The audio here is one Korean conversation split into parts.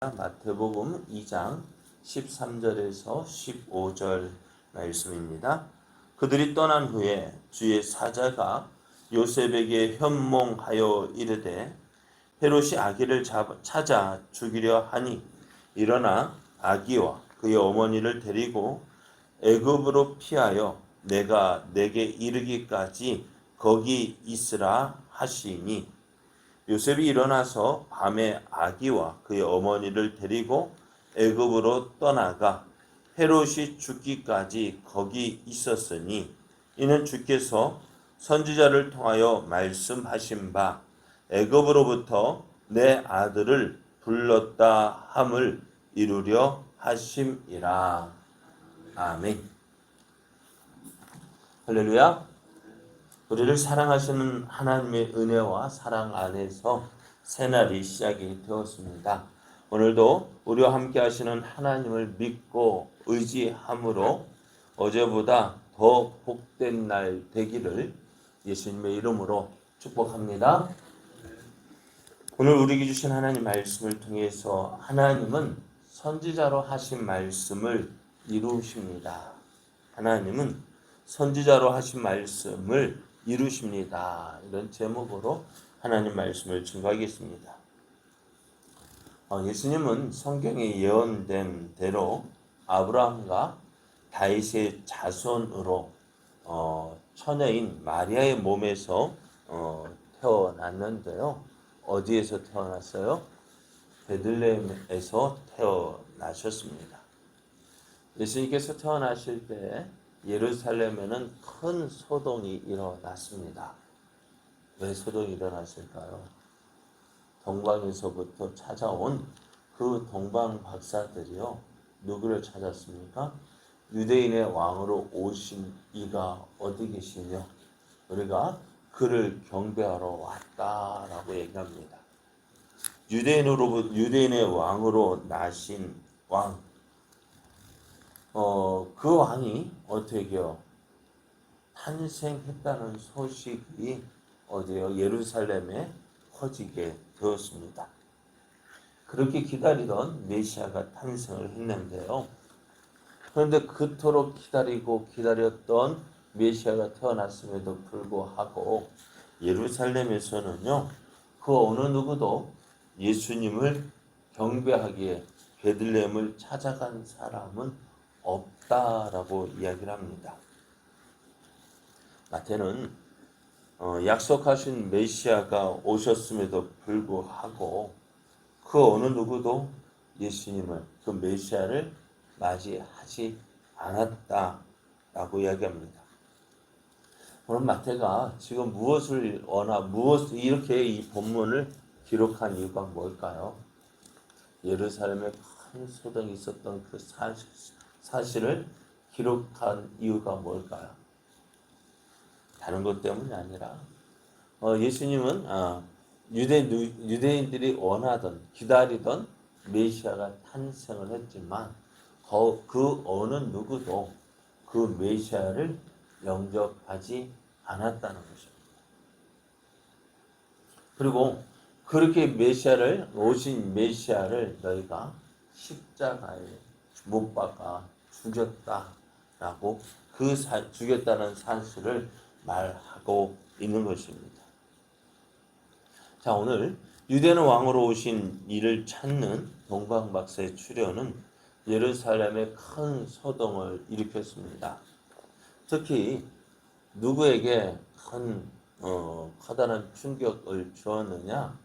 마태복음 2장 13절에서 15절 말씀입니다. 그들이 떠난 후에 주의 사자가 요셉에게 현몽하여 이르되 헤롯이 아기를 찾아 죽이려 하니 일어나 아기와 그의 어머니를 데리고 애굽으로 피하여 내가 내게 이르기까지 거기 있으라 하시니 요셉이 일어나서 밤에 아기와 그의 어머니를 데리고 애굽으로 떠나가 헤롯이 죽기까지 거기 있었으니 이는 주께서 선지자를 통하여 말씀하신 바 애굽으로부터 내 아들을 불렀다 함을 이루려 하심이라. 아멘. 할렐루야. 우리를 사랑하시는 하나님의 은혜와 사랑 안에서 새날이 시작이 되었습니다. 오늘도 우리와 함께 하시는 하나님을 믿고 의지함으로 어제보다 더 복된 날 되기를 예수님의 이름으로 축복합니다. 오늘 우리에게 주신 하나님 말씀을 통해서 하나님은 선지자로 하신 말씀을 이루십니다. 하나님은 선지자로 하신 말씀을 이루십니다. 이런 제목으로 하나님 말씀을 증거하겠습니다. 예수님은 성경에 예언된 대로 아브라함과 다윗의 자손으로 처녀인 마리아의 몸에서 태어났는데요. 어디에서 태어났어요? 베들레헴에서 태어나셨습니다. 예수님께서 태어나실 때 예루살렘에는 큰 소동이 일어났습니다. 왜 소동이 일어났을까요? 동방에서부터 찾아온 그 동방 박사들이요. 누구를 찾았습니까? 유대인의 왕으로 오신 이가 어디 계시며 우리가 그를 경배하러 왔다라고 얘기합니다. 유대인의 왕으로 나신 왕. 그 왕이 어떻게요? 탄생했다는 소식이 어디요? 예루살렘에 퍼지게 되었습니다. 그렇게 기다리던 메시아가 탄생을 했는데요. 그런데 그토록 기다렸던 메시아가 태어났음에도 불구하고 예루살렘에서는요, 그 어느 누구도 예수님을 경배하기에 베들레헴을 찾아간 사람은 없다라고 이야기를 합니다. 마태는 약속하신 메시아가 오셨음에도 불구하고 그 어느 누구도 예수님을, 그 메시아를 맞이하지 않았다라고 이야기합니다. 오늘 마태가 지금 무엇을 이렇게 이 본문을 기록한 이유가 뭘까요? 예루살렘에 큰 소동이 있었던 그 사실을 기록한 이유가 뭘까요? 다른 것 때문이 아니라 예수님은 유대인들이 원하던 기다리던 메시아가 탄생을 했지만 그 어느 누구도 그 메시아를 영접하지 않았다는 것입니다. 그리고 그렇게 오신 메시아를 너희가 십자가에 못 박아 죽였다라고 죽였다는 사실을 말하고 있는 것입니다. 자, 오늘 유대는 왕으로 오신 이를 찾는 동방박사의 출현은 예루살렘에 큰 소동을 일으켰습니다. 특히 누구에게 커다란 충격을 주었느냐?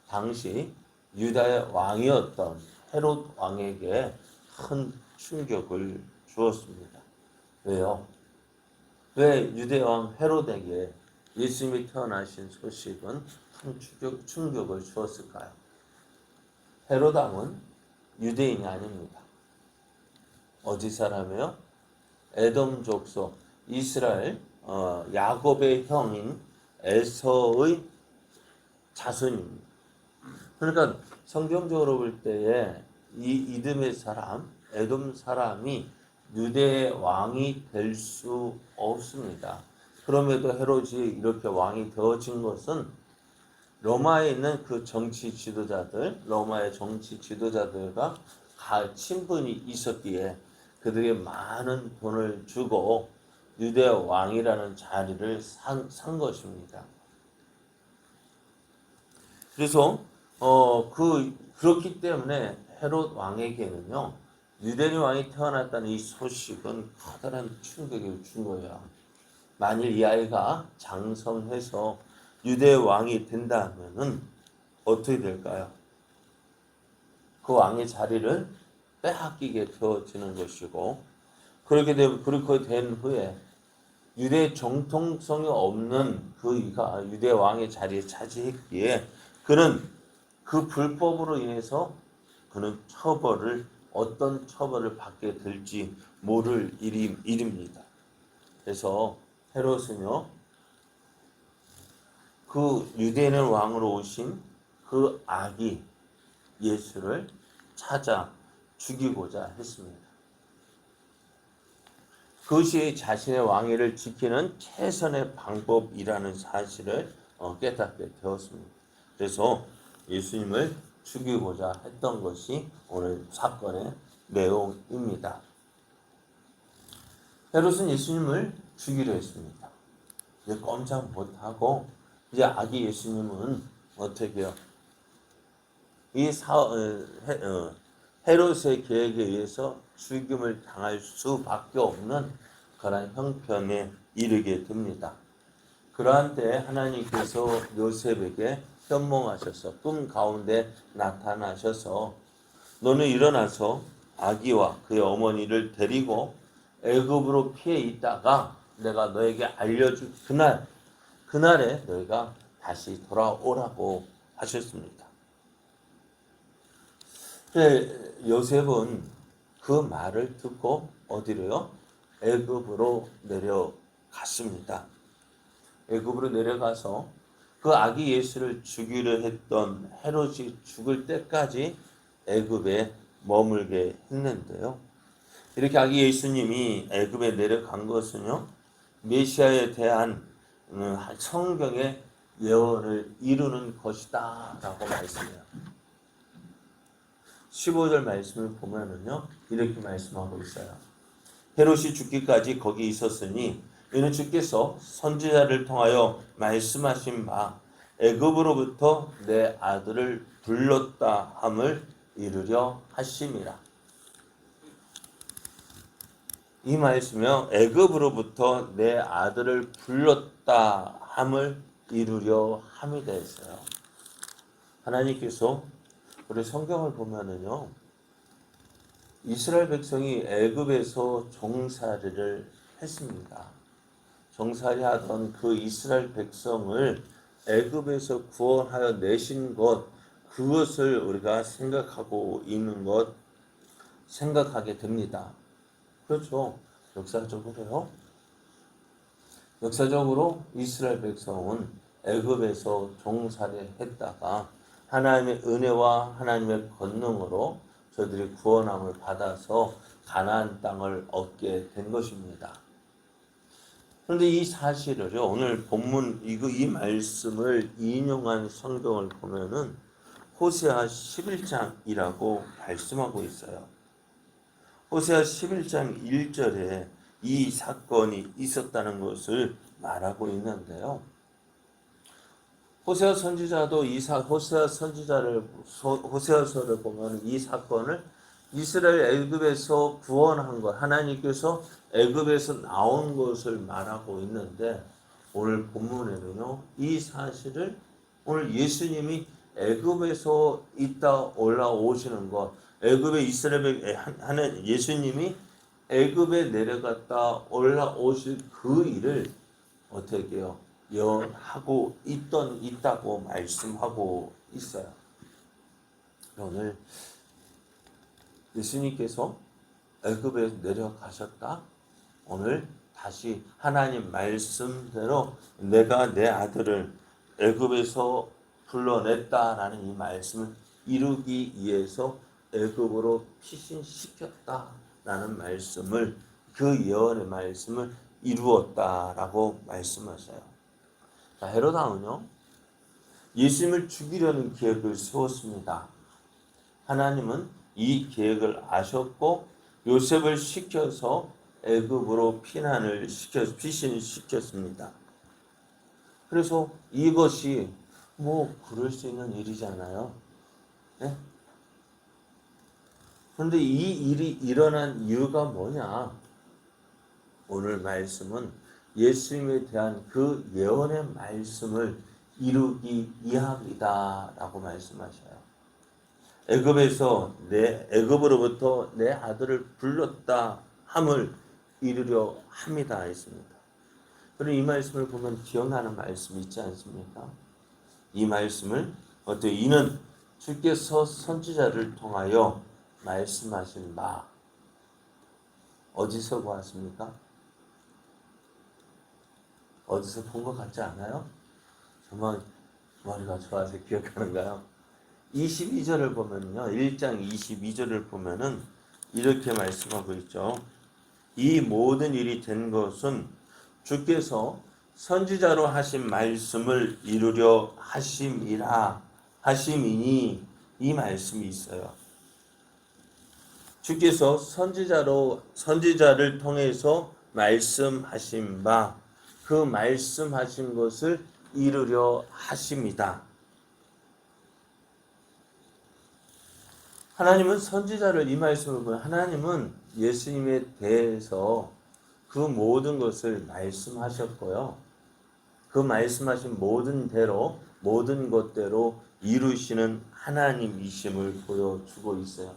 당시 유다의 왕이었던 헤롯 왕에게 큰 충격을 주었습니다. 왜요? 왜 유대왕 헤롯에게 예수님이 태어나신 소식은 큰 충격을 주었을까요? 헤롯 왕은 유대인이 아닙니다. 어디 사람이요? 에돔 족속 이스라엘 야곱의 형인 에서의 자손입니다. 그러니까 성경적으로 볼 때에 이 이듬의 사람, 에돔 사람이 유대의 왕이 될 수 없습니다. 그럼에도 헤롯이 이렇게 왕이 되어진 것은 로마에 있는 그 정치 지도자들, 로마의 정치 지도자들과 친분이 있었기에 그들이 많은 돈을 주고 유대 왕이라는 자리를 산 것입니다. 그래서 그렇기 때문에 헤롯 왕에게는요, 유대인 왕이 태어났다는 이 소식은 커다란 충격을 준 거예요. 만일 이 아이가 장성해서 유대 왕이 된다면은 어떻게 될까요? 그 왕의 자리를 빼앗기게 되어지는 것이고, 그렇게 된 후에 유대 정통성이 없는 그이가 유대 왕의 자리에 차지했기에 그는 그 불법으로 인해서 그는 어떤 처벌을 받게 될지 모를 일입니다. 그래서 헤롯은요, 그 유대인의 왕으로 오신 그 아기 예수를 찾아 죽이고자 했습니다. 그것이 자신의 왕위를 지키는 최선의 방법이라는 사실을 깨닫게 되었습니다. 그래서 예수님을 죽이고자 했던 것이 오늘 사건의 내용입니다. 헤롯은 예수님을 죽이려 했습니다. 이제 꼼짝 못하고 이제 아기 예수님은 어떻게 해요? 헤롯의 계획에 의해서 죽임을 당할 수밖에 없는 그런 형편에 이르게 됩니다. 그러한 때 하나님께서 요셉에게 현몽하셔서 꿈 가운데 나타나셔서 너는 일어나서 아기와 그의 어머니를 데리고 애굽으로 피해 있다가 내가 너에게 알려줄 그날에 너희가 다시 돌아오라고 하셨습니다. 요셉은 그 말을 듣고 어디로요? 애굽으로 내려갔습니다. 애굽으로 내려가서 그 아기 예수를 죽이려 했던 헤롯이 죽을 때까지 애굽에 머물게 했는데요. 이렇게 아기 예수님이 애굽에 내려간 것은요, 메시아에 대한 성경의 예언을 이루는 것이다라고 말씀해요. 15절 말씀을 보면은요, 이렇게 말씀하고 있어요. 헤롯이 죽기까지 거기 있었으니 이는 주께서 선지자를 통하여 말씀하신 바 애굽으로부터 내 아들을 불렀다 함을 이루려 하심이라. 이 말씀이요, 애굽으로부터 내 아들을 불렀다 함을 이루려 함이다 했어요. 하나님께서 우리 성경을 보면은요, 이스라엘 백성이 애굽에서 종살이를 했습니다. 종살이 하던 그 이스라엘 백성을 애굽에서 구원하여 내신 것, 그것을 우리가 생각하게 됩니다. 그렇죠. 역사적으로 이스라엘 백성은 애굽에서 종살이 했다가 하나님의 은혜와 하나님의 권능으로 저들이 구원함을 받아서 가나안 땅을 얻게 된 것입니다. 그런데 이 사실을요, 오늘 본문 이 말씀을 인용한 성경을 보면은 호세아 11장이라고 말씀하고 있어요. 호세아 11장 1절에 이 사건이 있었다는 것을 말하고 있는데요. 호세아 선지자도 호세아서를 보면 이 사건을 이스라엘 애굽에서 구원한 것, 하나님께서 애굽에서 나온 것을 말하고 있는데 오늘 본문에는요, 이 사실을 오늘 예수님이 애굽에서 있다 올라오시는 것, 애굽에 이스라엘 하는 예수님이 애굽에 내려갔다 올라오실 그 일을 어떻게 해요? 예언하고 있다고 말씀하고 있어요. 오늘 예수님께서 애굽에 내려가셨다. 오늘 다시 하나님 말씀대로 내가 내 아들을 애굽에서 불러냈다라는 이 말씀을 이루기 위해서 애굽으로 피신시켰다라는 말씀을, 그 예언의 말씀을 이루었다라고 말씀하셔요. 자, 헤롯 왕은요, 예수님을 죽이려는 계획을 세웠습니다. 하나님은 이 계획을 아셨고 요셉을 시켜서 애굽으로 피신을 시켰습니다. 그래서 이것이 뭐 그럴 수 있는 일이잖아요. 네? 그런데 이 일이 일어난 이유가 뭐냐? 오늘 말씀은 예수님에 대한 그 예언의 말씀을 이루기 위함이다라고 말씀하셔요. 애굽으로부터 내 아들을 불렀다 함을 이루려 합니다 했습니다. 그럼 이 말씀을 보면 기억나는 말씀이 있지 않습니까? 이 말씀을 이는 주께서 선지자를 통하여 말씀하신 바 어디서 보았습니까? 어디서 본 것 같지 않아요? 정말 머리가 좋아서 기억하는가요? 22절을 보면요. 1장 22절을 보면은 이렇게 말씀하고 있죠. 이 모든 일이 된 것은 주께서 선지자로 하신 말씀을 이루려 하심이니 이 말씀이 있어요. 주께서 선지자를 통해서 말씀하신 바 그 말씀하신 것을 이루려 하십니다. 하나님은 선지자를 이 말씀을 보면 하나님은 예수님에 대해서 그 모든 것을 말씀하셨고요. 그 말씀하신 모든 것대로 이루시는 하나님이심을 보여주고 있어요.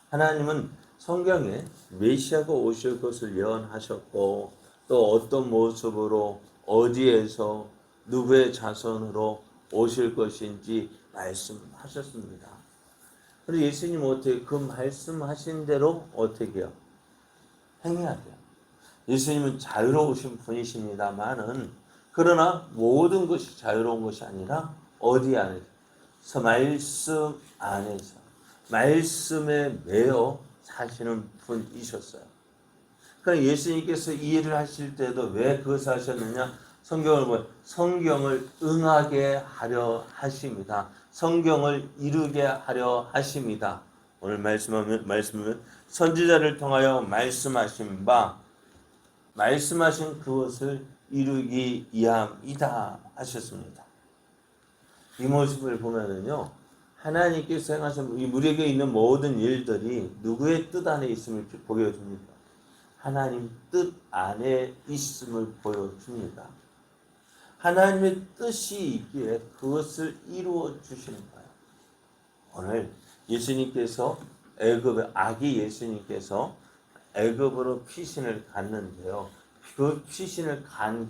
하나님은 성경에 메시아가 오실 것을 예언하셨고 또 어떤 모습으로 어디에서 누구의 자손으로 오실 것인지 말씀하셨습니다. 그리고 예수님은 어떻게 그 말씀하신 대로 어떻게 해요? 행해야 돼요. 예수님은 자유로우신 분이십니다만은 그러나 모든 것이 자유로운 것이 아니라 어디 안에서? 말씀 안에서 말씀에 매여 사시는 분이셨어요. 그러니까 예수님께서 이 일을 하실 때도 왜 그것을 하셨느냐? 성경을 응하게 하려 하십니다. 성경을 이루게 하려 하십니다. 오늘 말씀은 선지자를 통하여 말씀하신 그것을 이루기 위함이다 하셨습니다. 이 모습을 보면은요, 하나님께서 행하신 이 우리에게 있는 모든 일들이 누구의 뜻 안에 있음을 보여줍니다. 하나님 뜻 안에 있음을 보여줍니다. 하나님의 뜻이 있기에 그것을 이루어 주시는 거예요. 오늘 예수님께서 아기 예수님께서 애굽으로 피신을 갔는데요. 그 피신을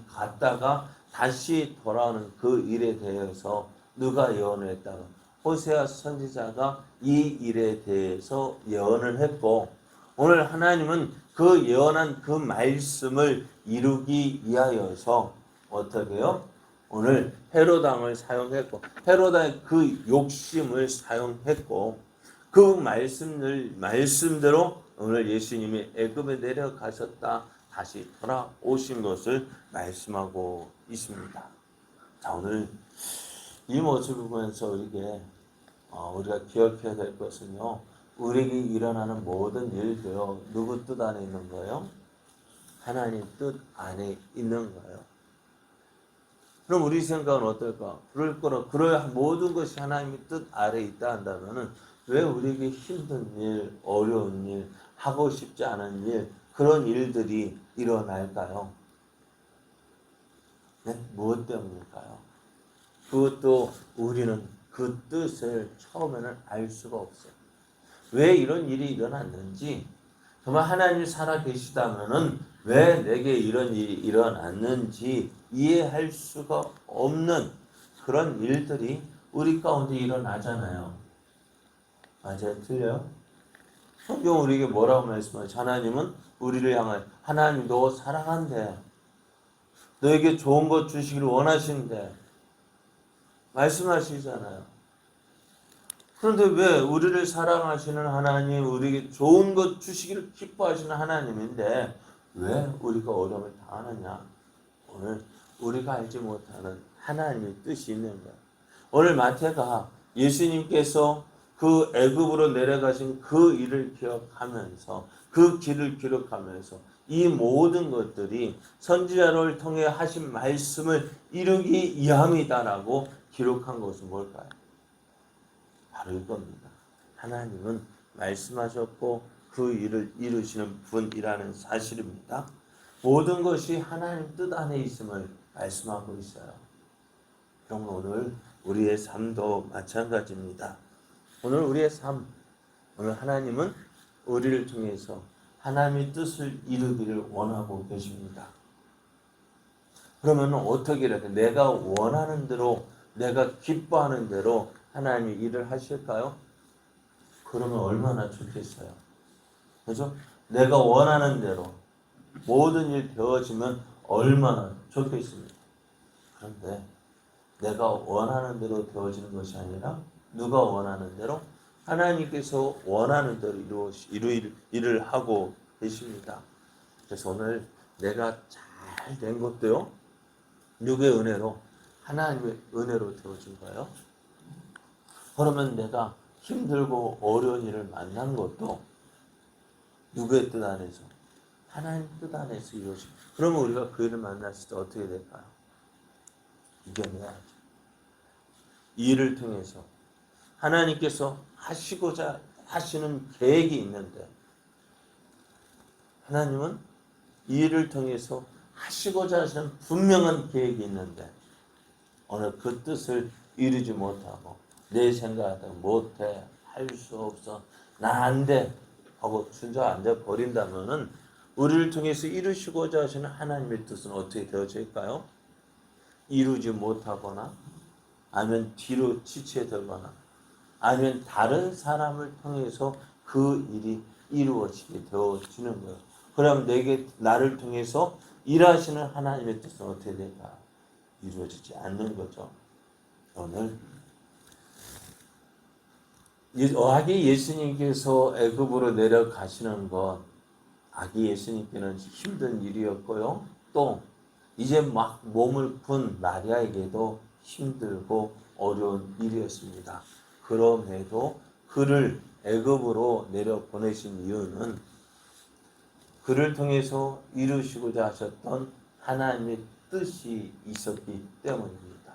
갔다가 다시 돌아오는 그 일에 대해서 누가 예언을 했다가 호세아 선지자가 이 일에 대해서 예언을 했고 오늘 하나님은 그 예언한 그 말씀을 이루기 위하여서 어떻게 해요? 오늘 헤롯 왕을 사용했고 헤롯의 그 욕심을 사용했고 그 말씀대로 오늘 예수님이 애굽에 내려가셨다 다시 돌아오신 것을 말씀하고 있습니다. 자, 오늘 이 모습을 보면서 우리가 기억해야 될 것은요. 우리에게 일어나는 모든 일도요. 누구 뜻 안에 있는 거예요? 하나님 뜻 안에 있는 거예요. 그럼 우리 생각은 어떨까? 그럴 모든 것이 하나님의 뜻 아래에 있다 한다면은 왜 우리에게 힘든 일, 어려운 일, 하고 싶지 않은 일, 그런 일들이 일어날까요? 네? 무엇 때문일까요? 그것도 우리는 그 뜻을 처음에는 알 수가 없어요. 왜 이런 일이 일어났는지, 정말 하나님이 살아계시다면은 왜 내게 이런 일이 일어났는지 이해할 수가 없는 그런 일들이 우리 가운데 일어나잖아요. 맞아요? 틀려요? 성경 우리에게 뭐라고 말씀하죠? 하나님은 우리를 향하여 하나님 너 사랑한대. 너에게 좋은 것 주시기를 원하신대. 말씀하시잖아요. 그런데 왜 우리를 사랑하시는 하나님, 우리에게 좋은 것 주시기를 기뻐하시는 하나님인데 왜 우리가 어려움을 당하느냐? 오늘 우리가 알지 못하는 하나님의 뜻이 있는 거예요. 오늘 마태가 예수님께서 그 애굽으로 내려가신 그 일을 기억하면서 그 길을 기록하면서 이 모든 것들이 선지자를 통해 하신 말씀을 이루기 위함이다라고 기록한 것은 뭘까요? 바로 이겁니다. 하나님은 말씀하셨고 그 일을 이루시는 분이라는 사실입니다. 모든 것이 하나님 뜻 안에 있음을 말씀하고 있어요. 그럼 오늘 우리의 삶도 마찬가지입니다. 오늘 우리의 삶, 오늘 하나님은 우리를 통해서 하나님의 뜻을 이루기를 원하고 계십니다. 그러면 어떻게 이렇게 내가 원하는 대로, 내가 기뻐하는 대로 하나님이 일을 하실까요? 그러면 얼마나 좋겠어요. 그죠? 내가 원하는 대로 모든 일 되어지면 얼마나 좋겠습니까? 그런데 내가 원하는 대로 되어지는 것이 아니라 누가 원하는 대로? 하나님께서 원하는 대로 일을 하고 계십니다. 그래서 오늘 내가 잘 된 것도요, 누구의 은혜로? 하나님의 은혜로 되어진 거예요. 그러면 내가 힘들고 어려운 일을 만난 것도 누구의 뜻 안에서? 하나님 뜻 안에서 이루어집니다. 그러면 우리가 그 일을 만났을 때 어떻게 될까요? 이겨내야죠. 이 일을 통해서 하나님께서 하시고자 하시는 계획이 있는데, 하나님은 이 일을 통해서 하시고자 하시는 분명한 계획이 있는데 오늘 그 뜻을 이루지 못하고 내 생각대로 못해, 할 수 없어, 나 안 돼 하고 주저앉아 버린다면은 우리를 통해서 이루시고자 하시는 하나님의 뜻은 어떻게 되어질까요? 이루지 못하거나 아니면 뒤로 지체되거나 아니면 다른 사람을 통해서 그 일이 이루어지게 되어지는 거예요. 그럼 나를 통해서 일하시는 하나님의 뜻은 어떻게 될까? 이루어지지 않는 거죠. 오늘 아기 예수님께서 애굽으로 내려가시는 것, 아기 예수님께는 힘든 일이었고요. 또 이제 막 몸을 푼 마리아에게도 힘들고 어려운 일이었습니다. 그럼에도 그를 애굽으로 내려 보내신 이유는 그를 통해서 이루시고자 하셨던 하나님의 뜻이 있었기 때문입니다.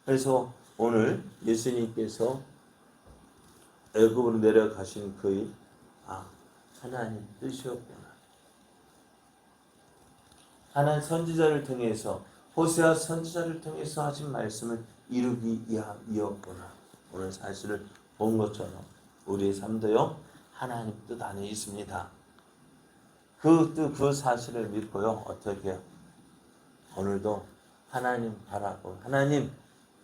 그래서 오늘 예수님께서 애굽으로 내려가신 그 일, 하나님 뜻이었구나. 하나님 선지자를 통해서, 호세아 선지자를 통해서 하신 말씀을 이루기 위함이었구나. 오늘 사실을 본 것처럼 우리의 삶도요, 하나님 뜻 안에 있습니다. 그 사실을 믿고요, 어떻게 해요? 오늘도 하나님 바라고, 하나님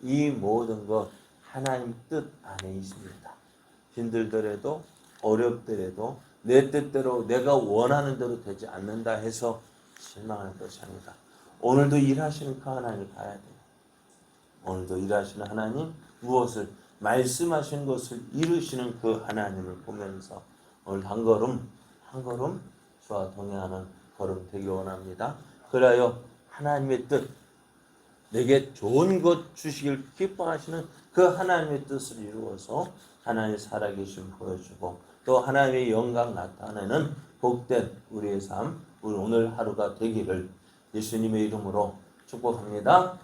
이 모든 것 하나님 뜻 안에 있습니다. 힘들더라도 어렵더라도 내 뜻대로 내가 원하는 대로 되지 않는다 해서 실망할 것이 아니다. 오늘도 일하시는 그 하나님을 봐야 돼요. 오늘도 일하시는 하나님, 무엇을 말씀하신 것을 이루시는 그 하나님을 보면서 오늘 한 걸음 한 걸음 주와 동행하는 걸음 되기 원합니다. 그래야 하나님의 뜻, 내게 좋은 것 주시길 기뻐하시는 그 하나님의 뜻을 이루어서 하나님의 살아계심 보여주고 또 하나님의 영광 나타내는 복된 우리의 삶, 우리 오늘 하루가 되기를 예수님의 이름으로 축복합니다.